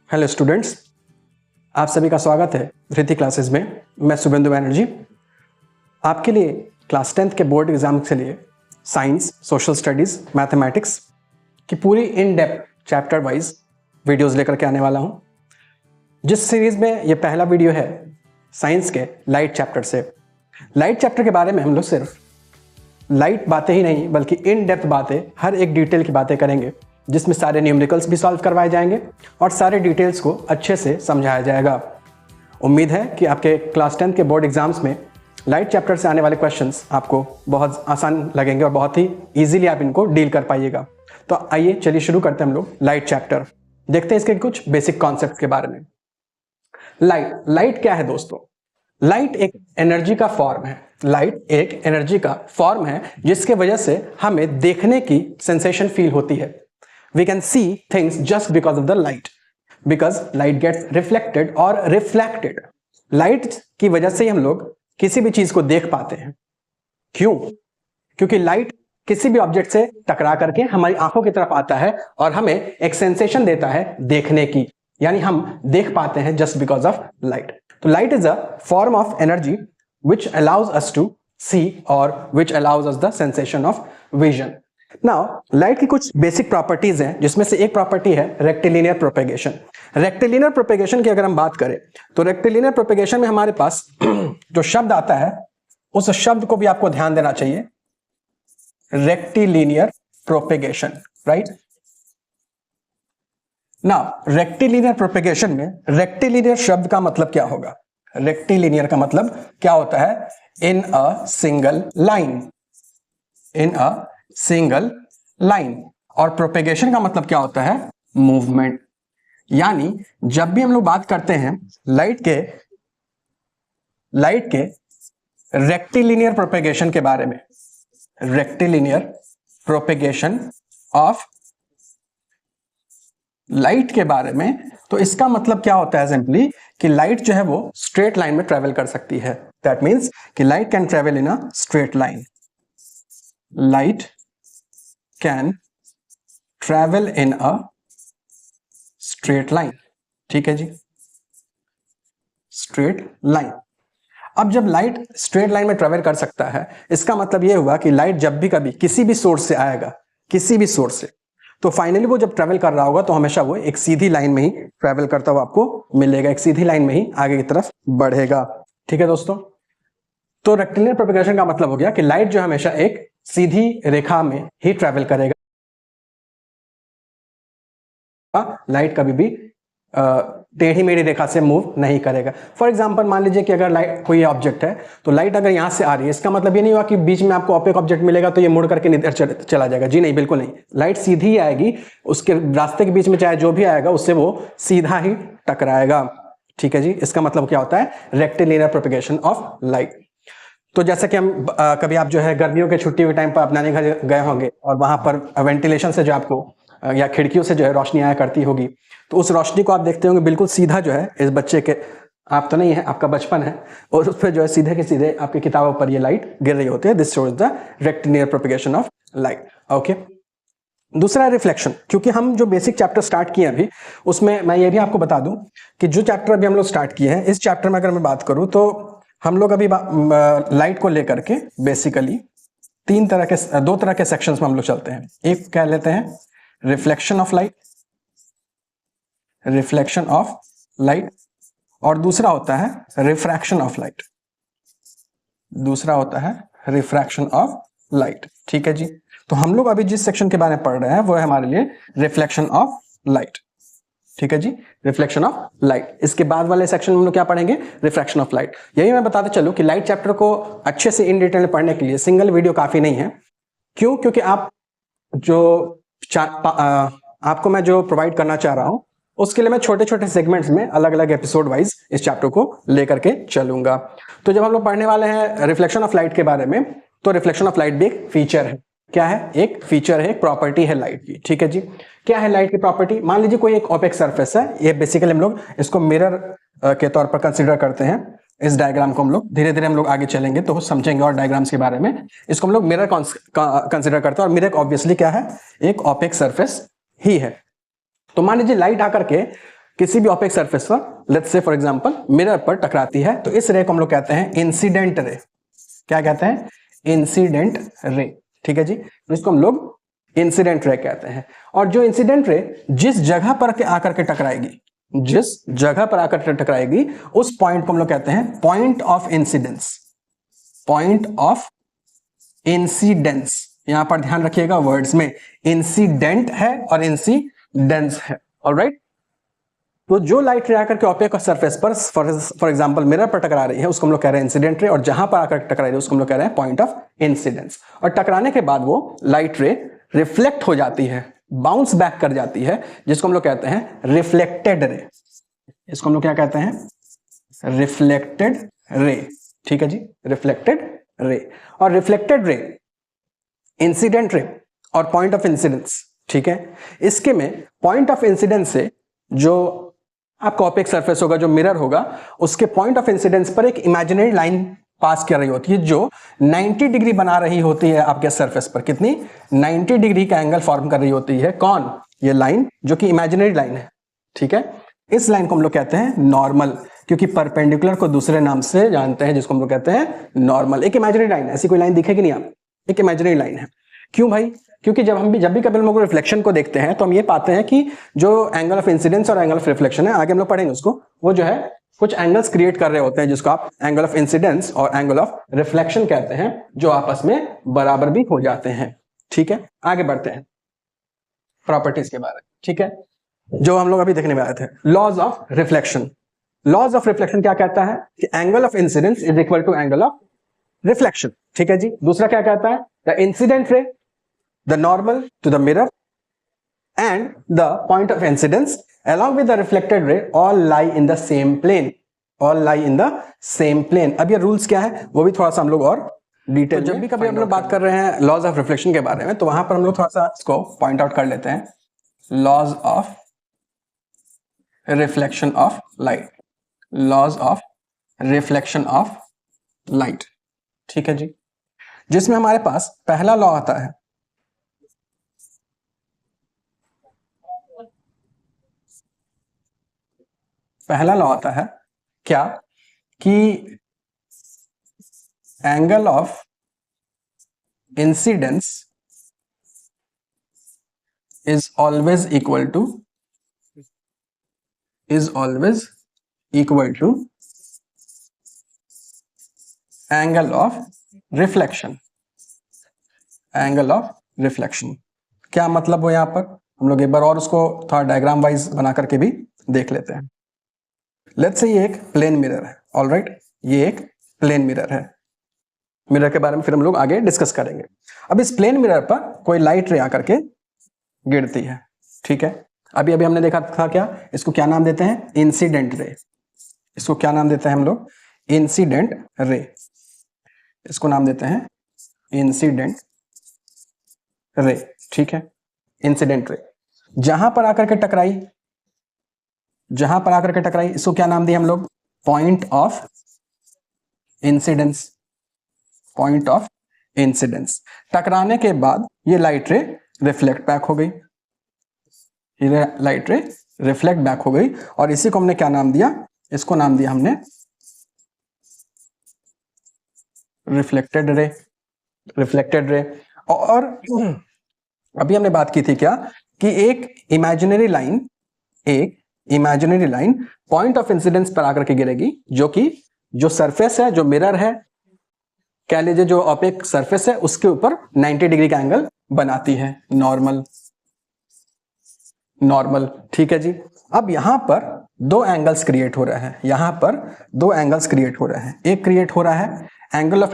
Hello students, आप सभी का स्वागत है धृति क्लासेस में। मैं शुभेंदु बैनर्जी आपके लिए क्लास 10th के बोर्ड एग्जाम के लिए साइंस, सोशल स्टडीज़, मैथमेटिक्स की पूरी in depth chapter wise videos लेकर के आने वाला हूं। जिस सीरीज़ में ये पहला वीडियो है साइंस के लाइट चैप्टर से। लाइट चैप्टर के बारे में हम लोग सिर्फ लाइट बातें ही नहीं बल्कि इन डेप्थ बातें, हर एक डिटेल की बातें करेंगे, जिसमें सारे न्यूमेरिकल्स भी सॉल्व करवाए जाएंगे और सारे डिटेल्स को अच्छे से समझाया जाएगा। उम्मीद है कि आपके क्लास 10 के बोर्ड एग्जाम्स में लाइट चैप्टर से आने वाले क्वेश्चंस आपको बहुत आसान लगेंगे और बहुत ही इजीली आप इनको डील कर पाइएगा। तो आइए चलिए शुरू करते हैं हम लोग लाइट चैप्टर। देखते हैं इसके कुछ बेसिक कॉन्सेप्ट के बारे में। लाइट क्या है दोस्तों? लाइट एक एनर्जी का फॉर्म है। लाइट एक एनर्जी का फॉर्म है जिसके वजह से हमें देखने की सेंसेशन फील होती है। We can see things just because of the light, because light gets reflected or reflected. Light की वजह से ही हम लोग किसी भी चीज को देख पाते हैं। क्यों? क्योंकि लाइट किसी भी ऑब्जेक्ट से टकरा करके हमारी आंखों की तरफ आता है और हमें एक सेंसेशन देता है देखने की, यानी हम देख पाते हैं जस्ट बिकॉज ऑफ लाइट। तो light is a form of energy which allows us to see or which allows us the sensation of vision. Now, light की कुछ बेसिक प्रॉपर्टीज हैं, जिसमें से एक प्रॉपर्टी है रेक्टिलिनियर प्रोपेगेशन। रेक्टिलिनियर प्रोपेगेशन की अगर हम बात करें तो रेक्टिलिनियर प्रोपेगेशन में हमारे पास जो शब्द आता है उस शब्द को भी आपको ध्यान देना चाहिए। Rectilinear propagation, right? Now rectilinear propagation में रेक्टिलिनियर शब्द का मतलब क्या होगा? रेक्टिलिनियर का मतलब क्या होता है? In a single line, in a single line. और प्रोपेगेशन का मतलब क्या होता है? मूवमेंट। यानी जब भी हम लोग बात करते हैं लाइट के रेक्टिलिनियर प्रोपेगेशन के बारे में, रेक्टिलिनियर प्रोपेगेशन ऑफ लाइट के बारे में, तो इसका मतलब क्या होता है सिंपली कि लाइट जो है वो स्ट्रेट लाइन में ट्रेवल कर सकती है। दैट मीन्स कि light can travel in a straight line. Light can travel in a straight line. ठीक है जी, स्ट्रेट लाइन। अब जब लाइट स्ट्रेट लाइन में ट्रेवल कर सकता है, इसका मतलब यह हुआ कि लाइट जब भी कभी किसी भी सोर्स से आएगा, किसी भी सोर्स से, तो फाइनली वो जब ट्रेवल कर रहा होगा तो हमेशा वो एक सीधी लाइन में ही ट्रेवल करता हुआ आपको मिलेगा, एक सीधी लाइन में ही आगे की तरफ बढ़ेगा। ठीक है दोस्तों, तो रेक्टिलिनियर प्रोपेगेशन का मतलब हो गया कि लाइट जो हमेशा एक सीधी रेखा में ही ट्रेवल करेगा। लाइट कभी भी टेढ़ी मेढ़ी रेखा से मूव नहीं करेगा। फॉर एग्जांपल मान लीजिए कि अगर लाइट कोई ऑब्जेक्ट है, तो लाइट अगर यहां से आ रही है, इसका मतलब ये नहीं हुआ कि बीच में आपको ऑपेक ऑब्जेक्ट मिलेगा तो ये मुड़ करके इधर चला जाएगा। जी नहीं, बिल्कुल नहीं। लाइट सीधी ही आएगी, उसके रास्ते के बीच में चाहे जो भी आएगा उससे वो सीधा ही टकराएगा। ठीक है जी, इसका मतलब क्या होता है? Rectilinear propagation of light. तो जैसे कि हम कभी आप जो है गर्मियों के छुट्टी के टाइम पर अपने घर गए होंगे और वहां पर वेंटिलेशन से जो आपको या खिड़कियों से जो है रोशनी आया करती होगी, तो उस रोशनी को आप देखते होंगे बिल्कुल सीधा जो है इस बच्चे के, आप तो नहीं है, आपका बचपन है, और उस पर जो है सीधे के सीधे आपकी किताबों पर ये लाइट गिर रही होती है। This shows the rectilinear propagation of light. Okay, दूसरा रिफ्लेक्शन। क्योंकि हम जो बेसिक चैप्टर स्टार्ट किए अभी, उसमें मैं ये भी आपको बता दूं कि जो चैप्टर अभी हम लोग स्टार्ट किए हैं, इस चैप्टर में अगर मैं बात करूं तो हम लोग अभी लाइट को लेकर के बेसिकली दो तरह के सेक्शंस में हम लोग चलते हैं। एक क्या लेते हैं? Reflection of light, reflection of light, और दूसरा होता है रिफ्रैक्शन ऑफ लाइट, दूसरा होता है रिफ्रैक्शन ऑफ लाइट। ठीक है जी, तो हम लोग अभी जिस सेक्शन के बारे में पढ़ रहे हैं वो है हमारे लिए रिफ्लेक्शन ऑफ लाइट। ठीक है जी, रिफ्लेक्शन ऑफ लाइट। इसके बाद वाले सेक्शन में हम लोग क्या पढ़ेंगे? Refraction of light. यही मैं बताते चलूं कि लाइट चैप्टर को अच्छे से इन डिटेल पढ़ने के लिए सिंगल वीडियो काफी नहीं है। क्यों? क्योंकि आप जो आपको मैं जो प्रोवाइड करना चाह रहा हूं उसके लिए मैं छोटे छोटे सेगमेंट्स में अलग अलग एपिसोड वाइज इस चैप्टर को लेकर के चलूंगा। तो जब हम लोग पढ़ने वाले हैं रिफ्लेक्शन ऑफ लाइट के बारे में, तो रिफ्लेक्शन ऑफ लाइट भी एक फीचर है। क्या है? एक फीचर है, एक प्रॉपर्टी है लाइट की। ठीक है जी, क्या है लाइट की प्रॉपर्टी? मान लीजिए कोई एक ओपेक सरफेस है, ये बेसिकली हम लोग इसको मिरर के तौर पर कंसिडर करते हैं। इस डायग्राम को हम लोग धीरे धीरे हम लोग आगे चलेंगे तो समझेंगे और डायग्राम्स के बारे में। इसको हम लोग मिरर कंसिडर करते हैं, और मिरर ऑब्वियसली क्या है? एक ओपेक सरफेस ही है। तो मान लीजिए लाइट आकर के किसी भी ऑपेक सरफेस पर, let's say for example mirror पर टकराती है, तो इस रे को हम लोग कहते हैं इंसिडेंट रे। क्या कहते हैं? Incident ray. ठीक है जी, इसको हम लोग इंसिडेंट रे कहते हैं। और जो इंसिडेंट रे जिस जगह पर आकर के टकराएगी, जिस जगह पर आकर टकराएगी उस पॉइंट को हम लोग कहते हैं point of incidence. Point of incidence, यहां पर ध्यान रखिएगा वर्ड्स में, इंसिडेंट है और इंसिडेंस है। ऑलराइट, तो जो लाइट रे आकर के ऑपेक सरफेस पर फॉर एग्जांपल मिरर पर टकरा रही है उसको हम लोग कह रहे हैं इंसिडेंट रे, और जहां पर आकर टकरा रही है उसको हम लोग कह रहे हैं पॉइंट ऑफ इंसिडेंस। और टकराने के बाद वो लाइट रे रिफ्लेक्ट हो जाती है, बाउंस बैक कर जाती है, जिसको हम लोग कहते हैं रिफ्लेक्टेड रे। इसको हम लोग क्या कहते हैं? Reflected ray. ठीक है जी, रिफ्लेक्टेड रे। और रिफ्लेक्टेड रे, इंसिडेंट रे और पॉइंट ऑफ इंसिडेंस, ठीक है, इसके में पॉइंट ऑफ इंसिडेंस से जो आपका ऑपेक सरफेस होगा, जो मिरर होगा, उसके पॉइंट ऑफ इंसिडेंस पर एक इमेजिनरी लाइन पास कर रही होती है जो 90 डिग्री बना रही होती है आपके सरफेस पर। कितनी? 90 डिग्री का एंगल फॉर्म कर रही होती है। कौन? ये लाइन जो कि इमेजिनरी लाइन है। ठीक है, इस लाइन को हम लोग कहते हैं नॉर्मल, क्योंकि परपेंडिकुलर को दूसरे नाम से जानते हैं जिसको हम लोग कहते हैं नॉर्मल। एक इमेजिनरी लाइन, ऐसी कोई लाइन दिखेगी नहीं आप, एक इमेजिनरी लाइन है। क्यों भाई? क्योंकि जब भी कभी हम लोग रिफ्लेक्शन को देखते हैं तो हम ये पाते हैं कि जो एंगल ऑफ इंसिडेंस और एंगल ऑफ रिफ्लेक्शन है, आगे हम लोग पढ़ेंगे उसको, वो जो है कुछ एंगल्स क्रिएट कर रहे होते हैं जिसको आप एंगल ऑफ इंसिडेंस और एंगल ऑफ रिफ्लेक्शन कहते हैं, जो आपस में बराबर भी हो जाते हैं। ठीक है, आगे बढ़ते हैं प्रॉपर्टीज के बारे में। ठीक है, जो हम लोग अभी देखने में आए थे, laws of reflection. Laws of reflection क्या कहता है कि angle of incidence is equal to angle of reflection. ठीक है जी। दूसरा क्या कहता है? The incident ray, the normal to the mirror and the point of incidence along with the reflected ray all lie in the same plane, all lie in the same plane। अब ये rules क्या है वो भी थोड़ा सा हम लोग और डिटेल, तो जब भी कभी हम लोग बात कर रहे हैं लॉज ऑफ रिफ्लेक्शन के बारे में, तो वहां पर हम लोग थोड़ा सा इसको पॉइंट आउट कर लेते हैं। Laws of reflection of light, laws of reflection of light. ठीक है जी, जिसमें हमारे पास पहला लॉ आता है, पहला लॉ आता है क्या कि angle of incidence is always equal to angle of reflection. Angle of reflection क्या मतलब हो? यहां पर हम लोग एक बार और उसको थोड़ा डायग्राम वाइज बना करके भी देख लेते हैं। लेट्स से ये एक प्लेन मिरर है। ऑलराइट, ये एक प्लेन मिरर है। मिरर के बारे में फिर हम लोग आगे डिस्कस करेंगे। अब इस प्लेन मिरर पर कोई लाइट रे आकर के गिरती है। ठीक है, अभी हमने देखा था क्या, इसको क्या नाम देते हैं? Incident ray. इसको क्या नाम देते हैं हम लोग? Incident ray. इसको नाम देते हैं इंसिडेंट रे। ठीक है, इंसिडेंट रे जहां पर आकर के टकराई, इसको क्या नाम दिया हम लोग? Point of incidence. Point of incidence. टकराने के बाद ये लाइट रे रिफ्लेक्ट बैक हो गई, ये लाइट रे रिफ्लेक्ट बैक हो गई, और इसी को हमने क्या नाम दिया? इसको नाम दिया हमने रिफ्लेक्टेड रे। Reflected ray. और अभी हमने बात की थी क्या कि एक imaginary line point of incidence पर आकर के गिरेगी, जो कि जो सरफेस है, जो मिरर है, कह लीजिए जो ऑपेक सरफेस है, उसके ऊपर 90 डिग्री का एंगल बनाती है, नॉर्मल। ठीक है जी। अब यहां पर दो एंगल्स क्रिएट हो रहे हैं, एक क्रिएट हो रहा है एंगल ऑफ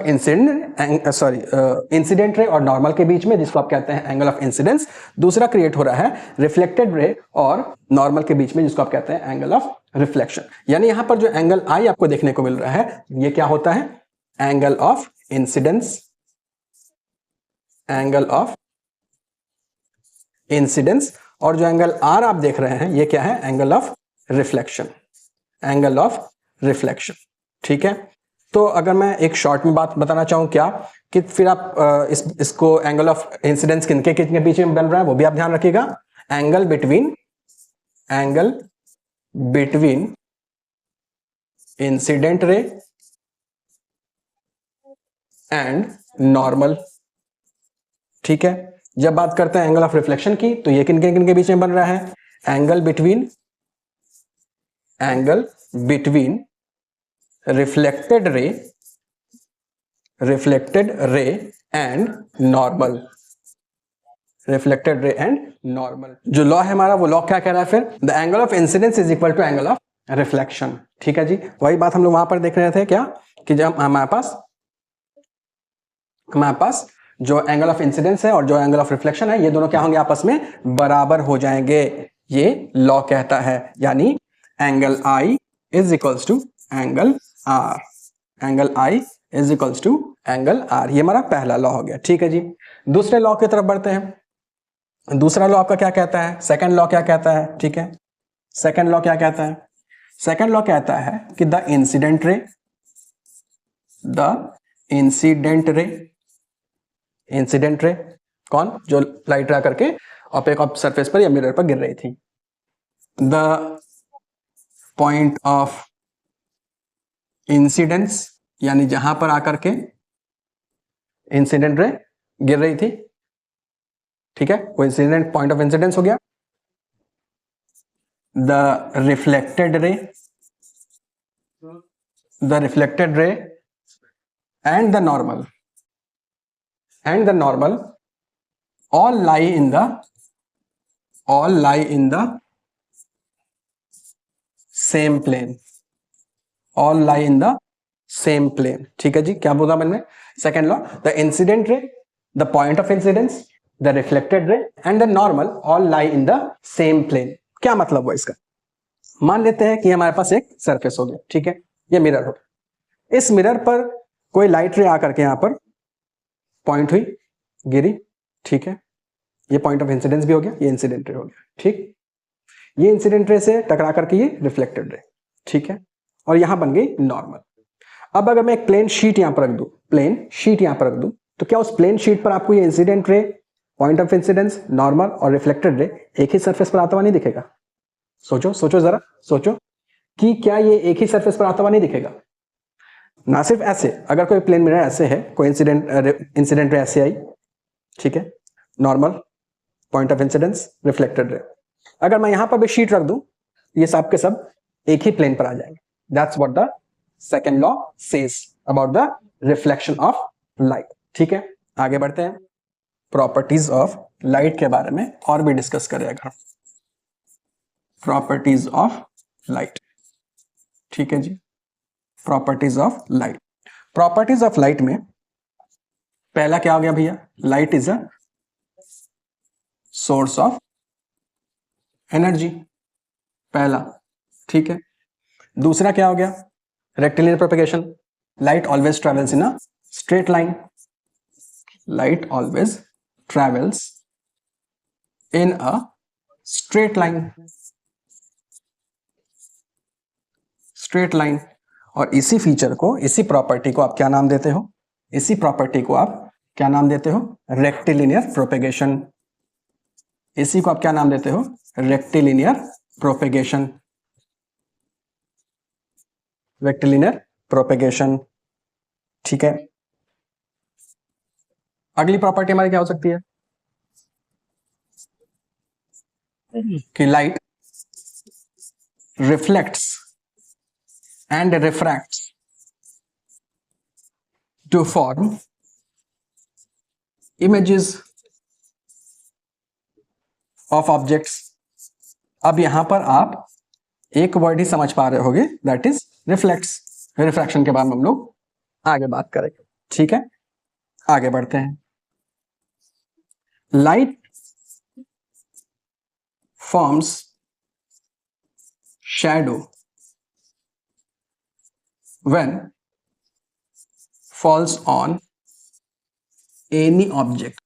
इंसिडेंट रे और नॉर्मल के बीच में, जिसको आप कहते हैं एंगल ऑफ इंसिडेंस। दूसरा क्रिएट हो रहा है रिफ्लेक्टेड रे और नॉर्मल के बीच में, जिसको आप कहते हैं एंगल ऑफ रिफ्लेक्शन। यानी यहां पर जो एंगल आई आपको देखने को मिल रहा है, ये क्या होता है? Angle of incidence. Angle of incidence. और जो एंगल आर आप देख रहे हैं, ये क्या है? Angle of reflection. Angle of reflection. ठीक है, तो अगर मैं एक शॉर्ट में बात बताना चाहूं क्या, कि फिर आप इसको एंगल ऑफ इंसिडेंस किनके बीच में बन रहा है वो भी आप ध्यान रखिएगा। Angle between incident ray and normal. ठीक है, जब बात करते हैं एंगल ऑफ रिफ्लेक्शन की, तो ये किन किन के बीच में बन रहा है? Angle between reflected ray and normal. Reflected ray and normal जो लॉ है हमारा, वो लॉ क्या कह रहा है फिर? The angle of incidence is equal to angle of reflection. ठीक है जी, वही बात हम लोग वहां पर देख रहे थे क्या, कि जब हमारे पास जो एंगल ऑफ इंसिडेंस है और जो एंगल ऑफ रिफ्लेक्शन है, ये दोनों क्या होंगे? आपस में बराबर हो जाएंगे, ये लॉ कहता है। यानी angle I is equals to angle R, angle I is equals to angle R। ये हमारा पहला लॉ हो गया। ठीक है जी, दूसरे लॉ की तरफ बढ़ते हैं। दूसरा लॉ आपका क्या कहता है? सेकंड लॉ क्या कहता है? ठीक है, सेकंड लॉ क्या कहता है? सेकंड लॉ कहता है कि द इंसिडेंट रे कौन? जो लाइट रा करके ऑपेक सरफेस पर या मिरर पर गिर रही थी। द पॉइंट ऑफ इंसिडेंस, यानी जहां पर आकर के इंसिडेंट रे गिर रही थी। ठीक है, वो इंसिडेंट पॉइंट ऑफ इंसिडेंस हो गया। The reflected ray and the normal all lie in the same plane, ठीक है जी, क्या बोला मैंने? Second law, the incident ray, the point of incidence, the reflected ray and the normal all lie in the same plane. क्या मतलब हुआ इसका? मान लेते हैं कि हमारे पास एक सरफेस हो गया, ठीक है, ये मिरर हो। इस मिरर पर कोई लाइट रे आकर के यहां पर पॉइंट हुई, गिरी। ठीक है, ये पॉइंट ऑफ इंसिडेंस भी हो गया, ये इंसिडेंट रे हो गया। ठीक, ये इंसिडेंट रे से टकरा करके ये रिफ्लेक्टेड रे। ठीक है, और यहां बन गई नॉर्मल। अब अगर मैं एक प्लेन शीट यहां पर रख दूं, तो क्या उस प्लेन शीट पर आपको ये incident ray, point of incidence, normal और रिफ्लेक्टेड रे एक ही सरफेस पर आता हुआ नहीं दिखेगा? सोचो जरा, सोचो कि क्या ये एक ही सरफेस पर आता हुआ नहीं दिखेगा? ना सिर्फ ऐसे, अगर कोई प्लेन मिरर ऐसे है, कोई इंसिडेंट रे ऐसे आई, ठीक है, normal, point of incidence, reflected ray. अगर मैं यहां पर भी शीट रख दूं, ये सब के सब एक ही प्लेन पर आ जाएंगे। That's what the second law says about the reflection of light. ठीक है, आगे बढ़ते हैं। प्रॉपर्टीज ऑफ लाइट के बारे में और भी डिस्कस करेगा। प्रॉपर्टीज ऑफ लाइट, ठीक है जी, properties of light. Properties of light में पहला क्या हो गया भैया? Light is a source of energy, पहला। ठीक है, दूसरा क्या हो गया? Rectilinear propagation. Light always travels in a straight line, light always travels in a straight line. और इसी फीचर को, इसी प्रॉपर्टी को आप क्या नाम देते हो? Rectilinear propagation. इसी को आप क्या नाम देते हो? Rectilinear propagation. ठीक है, अगली प्रॉपर्टी हमारी क्या हो सकती है? कि light reflects and refracts to form images of objects. अब यहां पर आप एक वर्ड ही समझ पा रहे होगे, दैट इज रिफ्लेक्ट्स। रिफ्रैक्शन के बारे में हम लोग आगे बात करेंगे। ठीक है, आगे बढ़ते हैं। Light forms shadow when falls on any object.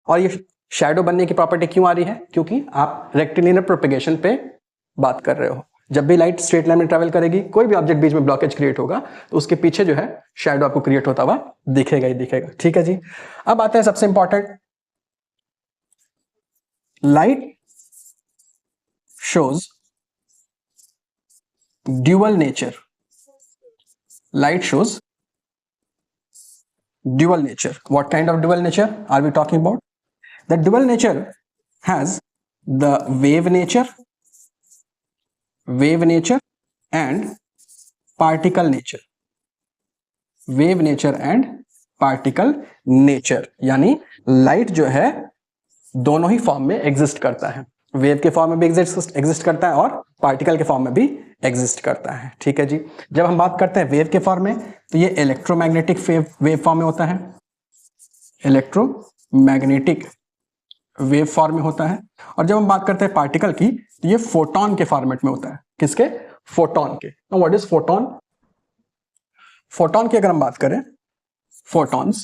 और ये शैडो बनने की प्रॉपर्टी क्यों आ रही है? क्योंकि आप रेक्टिलिनियर प्रोपेगेशन पे बात कर रहे हो। जब भी लाइट स्ट्रेट लाइन में ट्रैवल करेगी, कोई भी ऑब्जेक्ट बीच में ब्लॉकेज क्रिएट होगा, तो उसके पीछे जो है शैडो आपको क्रिएट होता हुआ दिखेगा ही दिखेगा। ठीक है जी, अब आते हैं सबसे important, light shows dual nature. Light shows dual nature. What kind of dual nature are we talking about? The dual nature has the wave nature and particle nature. Wave nature and particle nature, यानी light जो है दोनों ही form में exist करता है, wave के form में भी एग्जिस्ट करता है और पार्टिकल के फॉर्म में भी एग्जिस्ट करता है। ठीक है जी। जब हम बात करते हैं वेव के फॉर्म में तो ये इलेक्ट्रोमैग्नेटिक वेव फॉर्म में होता है, इलेक्ट्रोमैग्नेटिक वेव फॉर्म में होता है। और जब हम बात करते हैं पार्टिकल की तो ये फोटोन के फॉर्मेट में होता है। किसके? फोटोन के। Now what is photon? Photon की अगर हम बात करें, photons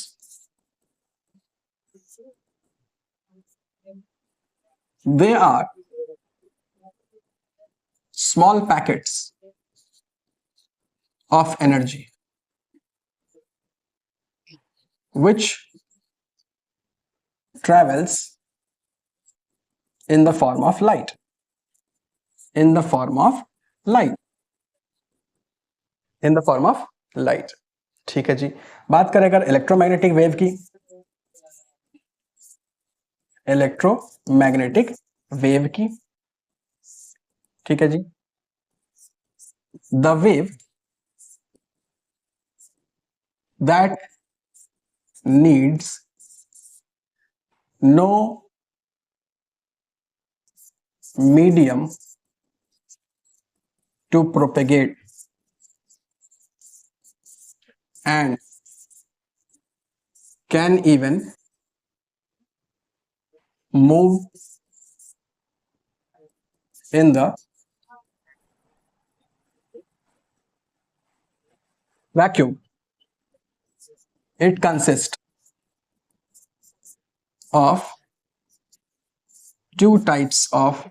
they are small packets of energy which travels in the form of light, in the form of light, in the form of light। ठीक है जी। बात करें अगर इलेक्ट्रोमैग्नेटिक वेव की, इलेक्ट्रोमैग्नेटिक वेव की, ठीक है जी। The wave that needs no medium to propagate and can even move in the vacuum. It consists of two types of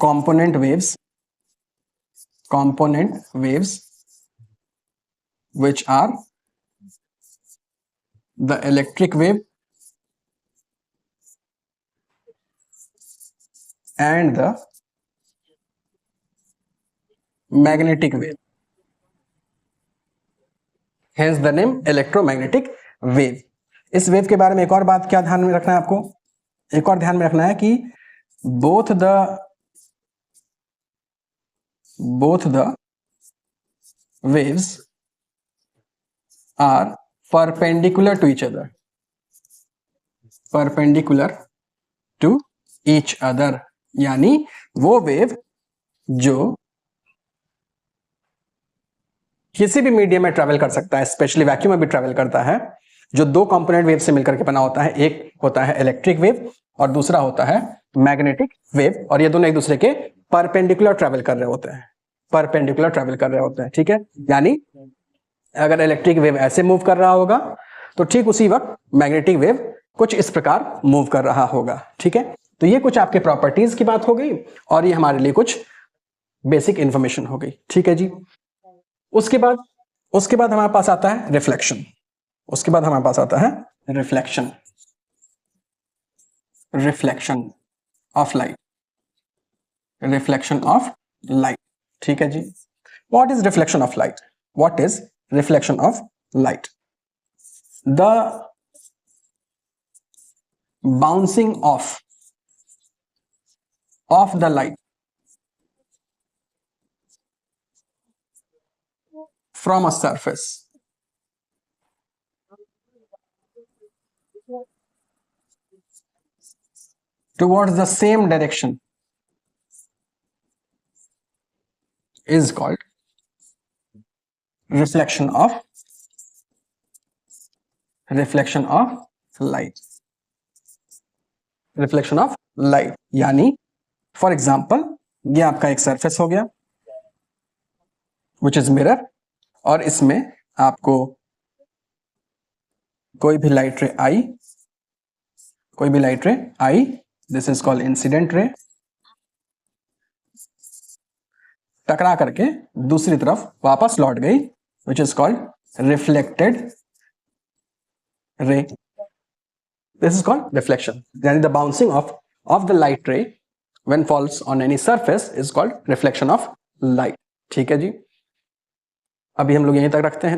component waves, which are the electric wave and the magnetic wave. Hence the name electromagnetic wave. इस wave के बारे में एक और बात क्या ध्यान में रखना है आपको? एक और ध्यान में रखना है कि both the waves are perpendicular to each other, perpendicular to each other, यानी वो वेव जो किसी भी मीडियम में ट्रैवल कर सकता है, स्पेशली वैक्यूम में भी ट्रैवल करता है, जो दो कंपोनेंट वेव से मिलकर के बना होता है। एक होता है इलेक्ट्रिक वेव और दूसरा होता है मैग्नेटिक वेव, और ये दोनों एक दूसरे के परपेंडिकुलर ट्रैवल कर रहे होते हैं, परपेंडिकुलर ट्रैवल कर रहे होते हैं। ठीक है, यानी अगर इलेक्ट्रिक वेव ऐसे मूव कर रहा होगा तो ठीक उसी वक्त मैग्नेटिक वेव कुछ इस प्रकार मूव कर रहा होगा। ठीक है, तो ये कुछ आपके प्रॉपर्टीज की बात हो गई और ये हमारे लिए कुछ बेसिक इंफॉर्मेशन हो गई। ठीक है जी। उसके बाद हमारे पास आता है रिफ्लेक्शन। उसके बाद हमारे पास आता है reflection, reflection of light, reflection of light. ठीक है जी। What is reflection of light? What is reflection of light? The bouncing off of the light from a surface towards the same direction is called reflection of light, reflection of light। यानी for example ये आपका एक surface हो गया which is mirror, और इसमें आपको कोई भी लाइट रे आई, this is called incident ray, टकरा करके दूसरी तरफ वापस लौट गई, which is called reflected ray. This is called reflection, यानी the bouncing of the light ray when falls on any surface is called reflection of light. ठीक है जी, अभी हम लोग यहीं तक रखते हैं।